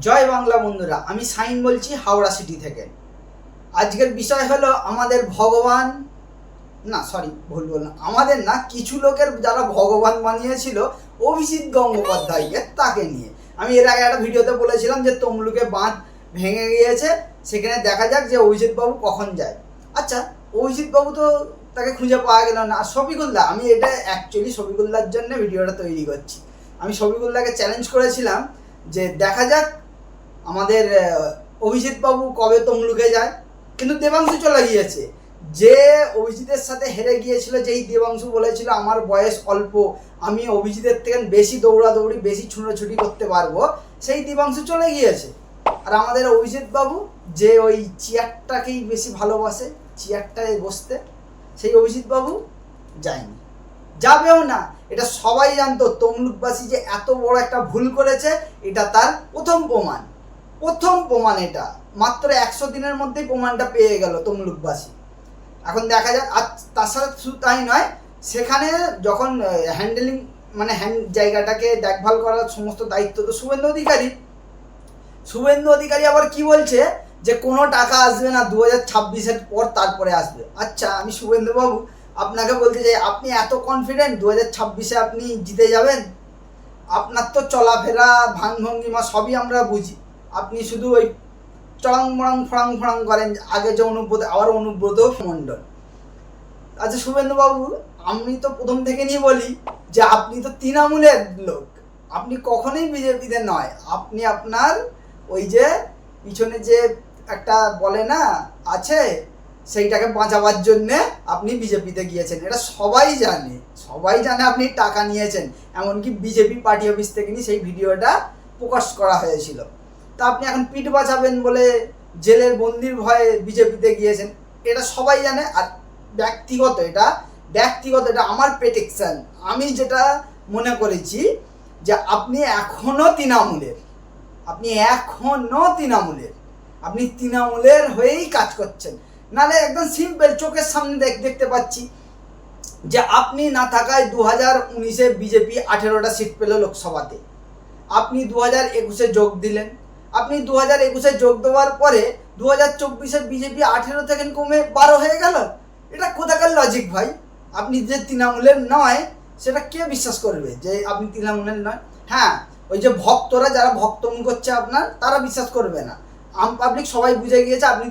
জয় বাংলা বন্ধুরা, আমি সাইন বলছি হাওড়া সিটি থেকে। আজকের বিষয় হলো আমাদের ভগবান না, সরি ভুল বললাম, আমাদের না, কিছু লোকের যারা ভগবান বানিয়েছিল অভিজিৎ গঙ্গোপাধ্যায়কে, তাকে নিয়ে। আমি এর আগে একটা ভিডিওতে বলেছিলাম যে তমলুকে বাঁধ ভেঙে গিয়েছে, সেখানে দেখা যাক যে অভিজিৎ বাবু কখন যায়। আচ্ছা, অভিজিৎ বাবু তো তাকে খুঁজে পাওয়া গেল না। আর শফিকুল্লাহ, আমি এটা অ্যাকচুয়ালি শফিকুল্লাহর জন্য ভিডিওটা তৈরি করছি। আমি শফিকুল্লাহকে চ্যালেঞ্জ করেছিলাম যে দেখা যাক আমাদের অভিজিৎ বাবু কবে তমলুকে যায়। কিন্তু দেবাংশু চলে গিয়েছে। যে অভিজিতের সাথে হেরে গিয়েছিল, যেই দেবাংশু বলেছিল আমার বয়স অল্প, আমি অভিজিতের থেকে বেশি দৌড়াদৌড়ি বেশি ছুটোছুটি করতে পারবো, সেই দেবাংশু চলে গিয়েছে। আর আমাদের অভিজিৎ বাবু, যে ওই চেয়ারটাকেই বেশি ভালোবাসে, চেয়ারটায় বসতে, সেই অভিজিৎ বাবু যায়নি, যাবেও না। এটা সবাই জানতো। তমলুকবাসী যে এত বড় একটা ভুল করেছে, এটা তার প্রথম প্রমাণ। এটা মাত্র 100 দিনের মধ্যেই প্রমাণটা পেয়ে গেল তমলুকবাসী। এখন দেখা যাক। আর তার সাথে শুধু তাই নয়, সেখানে যখন হ্যান্ডেলিং মানে জায়গাটাকে দেখভাল করার সমস্ত দায়িত্ব তো শুভেন্দু অধিকারী আবার কি বলছে যে কোনো টাকা আসবে না, 2026-এর পর তারপরে আসবে। আচ্ছা, আমি শুভেন্দু বাবু আপনাকে বলতে চাই, আপনি এত কনফিডেন্ট 2026-এ আপনি জিতে যাবেন? আপনার তো চলাফেরা ভাঙভঙ্গিমা সবই আমরা বুঝি। আপনি শুধু ওই চড়াং মড়াং ফড়াং ফড়াং করেন, আগে যে অনুব্রত, আবার অনুব্রত মণ্ডল। আচ্ছা শুভেন্দুবাবু, আমি তো প্রথম থেকে নিয়ে বলি যে আপনি তো তৃণমূলের লোক, আপনি কখনোই বিজেপিতে নয়। আপনি আপনার ওই যে পিছনে যে একটা বলে না আছে, সেইটাকে বাঁচাবার জন্যে আপনি বিজেপিতে গিয়েছেন। এটা সবাই জানে আপনি টাকা নিয়েছেন। এমনকি বিজেপি পার্টি অফিস থেকে নিয়ে সেই ভিডিওটা প্রকাশ করা হয়েছিল। তা আপনি এখন পিঠ বাঁচাবেন বলে জেলের বন্দির ভয়ে বিজেপিতে গিয়েছেন, এটা সবাই জানে। আর ব্যক্তিগত এটা আমার প্রেডিকশন। আমি যেটা মনে করেছি যে আপনি এখনও তৃণমূলের, আপনি তৃণমূলের হয়েই কাজ করছেন। নাহলে একদম সিম্পল, চোখের সামনে দেখতে পাচ্ছি যে আপনি না থাকায় 2019-এ বিজেপি 18টা সিট পেল লোকসভাতে। আপনি 2021-এ যোগ দিলেন। আপনি 2021-এ যোগ দেওয়ার পরে 2024-এ বিজেপি 18 থেকে কমে 12 হয়ে গেল। এটা কোথাকার লজিক ভাই? আপনি যে তৃণমূলের নয়, সেটা কে বিশ্বাস করবে যে আপনি তৃণমূলের নয়? হ্যাঁ, ওই যে ভক্তরা, যারা ভক্তমু করছে আপনার, তারা বিশ্বাস করবে না। আম পাবলিক সবাই বুঝে গিয়েছে আপনি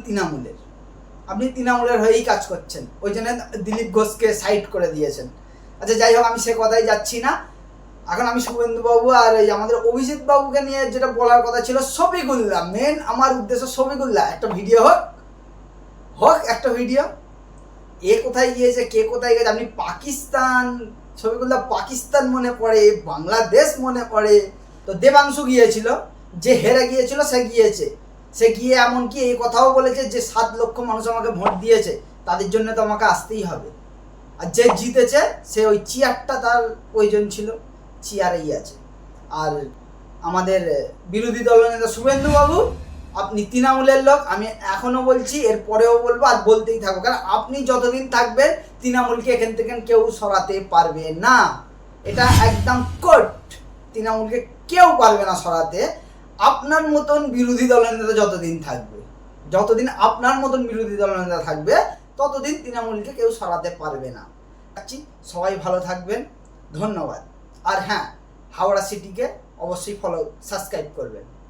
তৃণমূলের হয়েই কাজ করছেন। ওই জন্য দিলীপ ঘোষকে সাইড করে দিয়েছেন। আচ্ছা যাই হোক, আমি সে কথাই যাচ্ছি না। এখন আমি শুভেন্দু বাবু আর এই আমাদের অভিজিৎ বাবুকে নিয়ে যেটা বলার কথা ছিল, শফিকুল্লাহ, মেন আমার উদ্দেশ্য শফিকুল্লাহ একটা ভিডিও হোক একটা ভিডিও। এ কোথায় গিয়েছে, কে কোথায় গেছে, আপনি পাকিস্তান, শফিকুল্লাহ পাকিস্তান মনে পড়ে, বাংলাদেশ মনে পড়ে। তো দেবাংশু গিয়েছিল, যে হেরে গিয়েছিল সে গিয়ে এমনকি এই কথাও বলেছে যে 7 লক্ষ মানুষ আমাকে ভোট দিয়েছে, তাদের জন্য তো আমাকে আসতেই হবে। আর যে জিতেছে সে ওই চেয়ারটা তার প্রয়োজন ছিল, চেয়ারেই আছে। আর আমাদের বিরোধী দলনেতা শুভেন্দু বাবু, আপনি তৃণমূলের লোক। আমি এখনও বলছি, এর পরেও বলবো, আর বলতেই থাকবো, কারণ আপনি যতদিন থাকবেন তৃণমূলকে এখান থেকে কেউ সরাতে পারবে না। এটা একদম কোট। তৃণমূলকে কেউ পারবে না সরাতে। আপনার মতন বিরোধী দলনেতা যতদিন আপনার মতন বিরোধী দলনেতা থাকবে, ততদিন তৃণমূলকে কেউ সরাতে পারবে না। সবাই ভালো থাকবেন, ধন্যবাদ। আর হ্যাঁ, হাওড়া সিটিকে অবশ্যই সাবস্ক্রাইব করবেন।